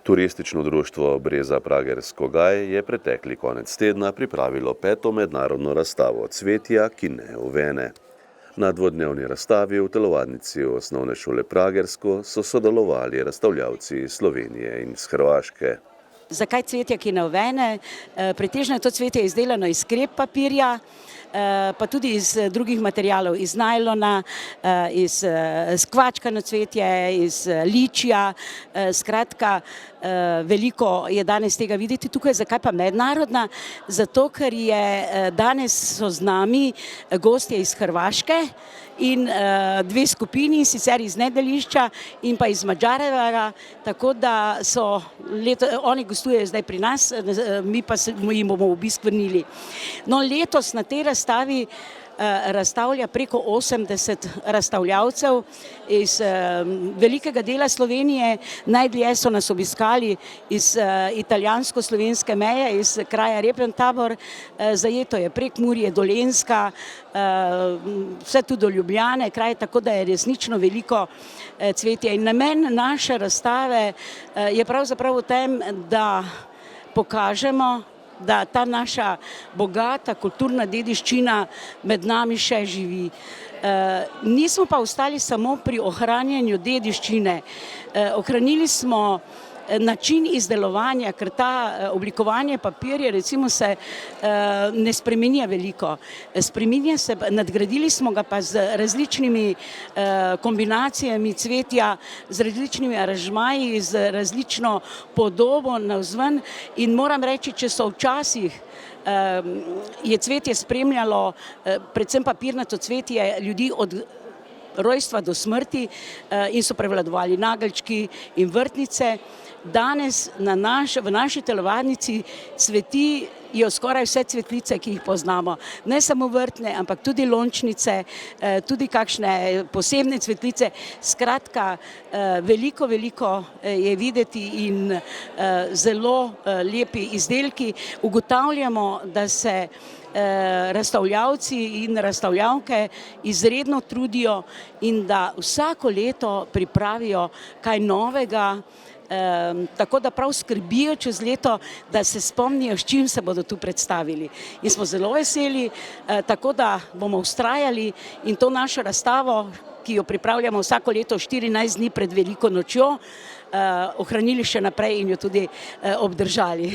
Turistično društvo Breza Pragersko Gaj je pretekli konec tedna pripravilo 5. mednarodno razstavo cvetja, ki ne uvene. Na dvodnevni razstavi v telovadnici Osnovne šole Pragersko so sodelovali razstavljavci iz Slovenije in iz Hrvaške. Zakaj cvetje, ki ne uvene? Pretežno je to cvetje izdelano iz krep papirja, pa tudi iz drugih materialov, iz najlona, iz skvačkano cvetje, iz ličja. Skratka, veliko je danes tega videti tukaj. Zakaj pa mednarodna? Zato, ker danes so z nami gostje iz Hrvaške in dve skupini, sicer iz Nedelišča in pa iz Madžareva, tako da oni gostujejo zdaj pri nas, mi pa jim bomo obisk vrnili. No, letos na tej razstavi razstavlja preko 80 razstavljavcev iz velikega dela Slovenije. Najdlje so nas obiskali iz italijansko-slovenske meje, iz kraja Repentabor, zajeto je Prekmurje, Dolenjska, vse tudi do Ljubljane, kraj, tako da je resnično veliko cvetja. In namen naše razstave je pravzaprav v tem, da pokažemo, da ta naša bogata kulturna dediščina med nami še živi. Nismo pa ostali samo pri ohranjanju dediščine. Ohranili smo način izdelovanja, ker ta oblikovanje papirja recimo se ne spreminja veliko. Spreminja se, nadgradili smo ga pa z različnimi kombinacijami cvetja, z različnimi aranžmaji, z različno podobo navzven in moram reči, če so včasih je cvetje spremljalo, predvsem papirnato cvetje, ljudi od rojstva do smrti in so prevladovali nageljčki in vrtnice. Danes v naši telovadnici cvetijo skoraj vse cvetlice, ki jih poznamo. Ne samo vrtne, ampak tudi lončnice, tudi kakšne posebne cvetlice. Skratka, veliko je videti in zelo lepi izdelki. Ugotavljamo, da se razstavljavci in razstavljavke izredno trudijo in da vsako leto pripravijo kaj novega, tako da prav skrbijo čez leto, da se spomnijo, s čim se bodo tu predstavili. In smo zelo veseli, tako da bomo vztrajali in to našo razstavo, ki jo pripravljamo vsako leto 14 dni pred veliko nočjo, ohranili še naprej in jo tudi obdržali.